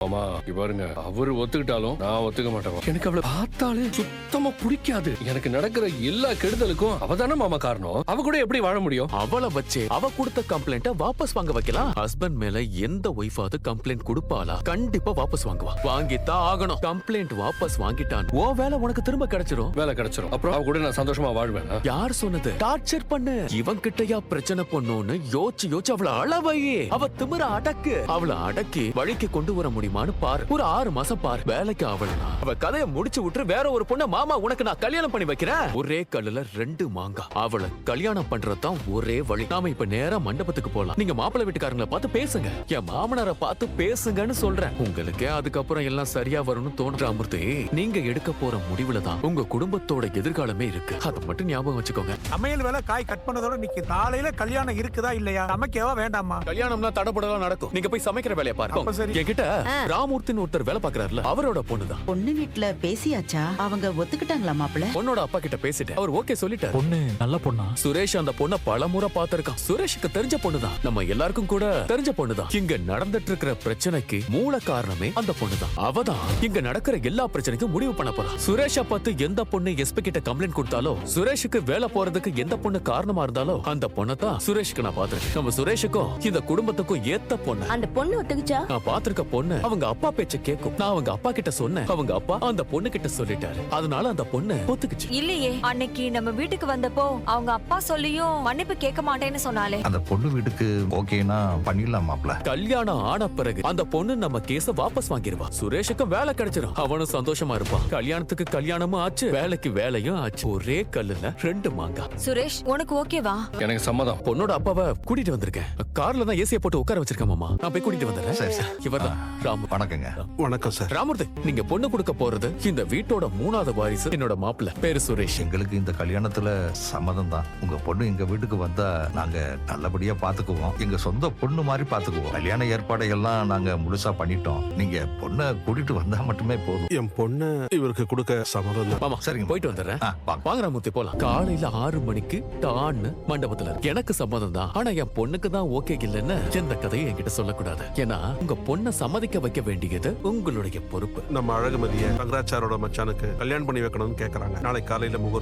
ஆமா பாருங்க, அவரு ஒத்துக்கிட்டாலும் நான் ஒத்துக்க மாட்டேன். எனக்கு அவளை பார்த்தாலே சுத்தமா பிடிக்காது. எனக்கு நடக்கிற எல்லா கெடுதலுக்கும் அவதானே மாமா காரணம். அவ கூட எப்படி வாழ முடியும்? அவளை வச்சு அவ கொடுத்த கம்ப்ளைண்ட வாபஸ் வாங்க வைக்கலாம். ஹஸ்பண்ட் மேல எந்த ஒய்ஃபாவது கம்ப்ளைண்ட் கொடுப்பாளா? கண்டிப்பா வாபஸ் வாங்குவா. வாங்கித்தான் ஆகணும். கம்ப்ளைண்ட் வாபஸ் வாங்கிட்டான், ஓ வேலை உனக்கு திரும்ப கிடைச்சிரும். வேலை கிடைச்சிரும். அப்புறம் அவ கூட நான் சந்தோஷமா வாழ்வேன். யார் சொன்னது? டார்ச்சர் பண்ணு. இவன் கிட்டயா பிரச்சனை பண்ணுன்னு யோசிச்சு அவளை அளவையே. அவ திமிர அடக்கு. அவளை அடக்கி வழிக்கு கொண்டு வர முடியுமான்னு பாரு. ஒரு 6 மாசம் பாரு. வேலைக்கு அவளா அவ கதையை முடிச்சு விட்டு வேற ஒரு பொண்ண மாமா உனக்கு நான் கல்யாணம் பண்ணி வைக்கிறேன். ஒரே கல்லுல 2 மாங்கா. அவளை கல்யாணம் பண்றதுதான் ஒரே வழி. நாம இப்ப நேரா மண்டபத்துக்கு போலாம். நீங்க மாப்பிள்ளை வீட்டுக்காரங்களை பார்த்து பேசுங்க. என் மாமனாரை பார்த்து பேசுங்கன்னு சொல்றேன். உங்களுக்கே அதுக்கப்புறம் எல்லாம் சரியா வரும்னு தோன்ற மூர்த்தி, நீங்க எடுக்க போற முடிவுல தான் உங்க குடும்பத்தோட எதிர்காலமே இருக்கு. அதை மட்டும் ஞாபகம் வச்சுக்கோங்க. சமையல் வேலை காய் கட் பண்ணதோட நிக்க காலையில கல்யாணம் இருக்குதா இல்லையா? சமைக்கவா வேண்டாமா? கல்யாணம்னா தடபடலாம் நடக்கும். நீங்க போய் சமைக்கிற வேலையை பாருங்க. சரி. என்கிட்ட ராமூர்த்தின்னு ஒருத்தர் வேலை பாக்குறாருல, அவரோட பொண்ணுதான். பொண்ணு வீட்ல பேசியாச்சா? அவங்க ஒத்துக்கிட்டாங்களா மாப்பிள்ள? பொண்ணோட அப்பா கிட்ட பேசிட்டேன். அவர் ஓகே சொல்லிட்டாரு. பொண்ணு நல்ல பொண்ணா? சுரேஷ் அந்த பொண்ண பலமுறை பார்த்திருக்கான். சுரேஷுக்கு தெரிஞ்ச பொண்ணுதான். நம்ம எல்லாருக்கும் கூட தெரிஞ்ச பொண்ணுதான். இங்க நடந்துட்டு இருக்கிற பிரச்சனைக்கு மூல காரணமே அந்த பொண்ணுதான். அவதான் இங்க நடக்கிற எல்லா பிரச்சனைக்கும் முடிவு பண்ண போறா. சுரேஷ பார்த்து எந்த பொண்ணு எஸ்பி கிட்ட கம்ப்ளைண்ட் கொடுத்தாலோ, சுரேஷுக்கு வேலை போறதுக்கு எந்த பொண்ணு காரணமா இருந்தாலோ அந்த பொண்ணை தான் சுரேஷுக்கு நான் பாத்துருக்கேன். நம்ம சுரேஷுக்கும் இந்த குடும்பத்துக்கும் ஏத்த பொண்ணு. அந்த பொண்ணு ஒத்துக்குச்சா? நான் பாத்திருக்க பொண்ணு அவங்க அப்பா பேச்ச கேக்கும். நான் அவங்க அப்பா கிட்ட சொன்னேன். அவங்க அப்பா அந்த பொண்ணு கிட்ட சொல்லிட்டாரு. அதனால அந்த பொண்ணு ஒத்துக்குச்சு. இல்லையே, அன்னைக்கு நம்ம வீட்டுக்கு வந்தப்போ அவங்க அப்பா சொல்லியும் மன்னிப்பு கேட்க மாட்டேன்னு சொன்னாலே. அந்த பொண்ணு வீட்டுக்கு ஓகேனா பண்ணிடலாம் மாப்ள. கல்யாணம் ஆன பிறகு அந்த பொண்ணு நம்ம கேஸ வாபஸ் வாங்கிடுவா. சுரேஷுக்கு வேலை கிடைச்சிடும். அவனும் சந்தோஷமா இருப்பான். கல்யாணத்துக்கு கல்யாணமும் ஆச்சு, வேலைக்கு வேலையும் ஆச்சு. ஒரே கல்லுல 2 மாங்கா. சுரேஷ், உனக்கு ஓகேவா? எனக்கு சம்மதம். பொண்ணோட அப்பாவை கூட்டிட்டு வந்திருக்கேன். கார்ல தான் ஏசிய போட்டு உட்கார வச்சிருக்கேன் மாமா. நான் போய் கூட்டிட்டு வந்துடுறேன். சரி சார். இவர்தான் ராமு. வணக்கங்க. வணக்கம் சார். ராமூர்த்தி, நீங்க பொண்ணு கொடுக்க போறது இந்த வீட்டோட 3வது வாரிசு. என்னோட மாப்பிள்ள பேரு சுரேஷ். எங்களுக்கு இந்த கல்யாணத்துல சம்மதம் தான். உங்க பொண்ணு எங்க வீட்டுக்கு வந்தா நாங்க நல்லபடியா பாத்துக்குவோம். எங்க சொந்த பொண்ணு மாதிரி பாத்துக்குவோம். கல்யாண ஏற்பாடையெல்லாம் நாங்க முழுசா பண்ணிட்டோம். நீங்க பொண்ணை கூட்டிட்டு வந்தா மட்டுமே போதும். என் பொண்ணு இவருக்கு கொடுக்க சம்மதம் தான். மாமா சரிங்க. போயிட்டு வந்துடுறேன். வாங்க. வாங்க ராமூர்த்தி, போலாம். காலையில 6 மணிக்கு டான்னு மண்டபத்துல இருக்கு. எனக்கு சம்மதம் தான். ஆனா என் பொண்ணுக்கு தான் ஓகே இல்லைன்னு எந்த கதையை என்கிட்ட சொல்லக்கூடாது. ஏன்னா உங்க பொண்ணை சம்மதிக்க வைக்க வேண்டியது உங்களுடைய பொறுப்பு. நம்ம அழகுமதிய ரங்கராச்சாரோட மச்சானுக்கு கல்யாணம் பண்ணி வைக்கணும்னு கேக்குறாங்க. நாளைக்கு காலையில முகூர்த்தம்.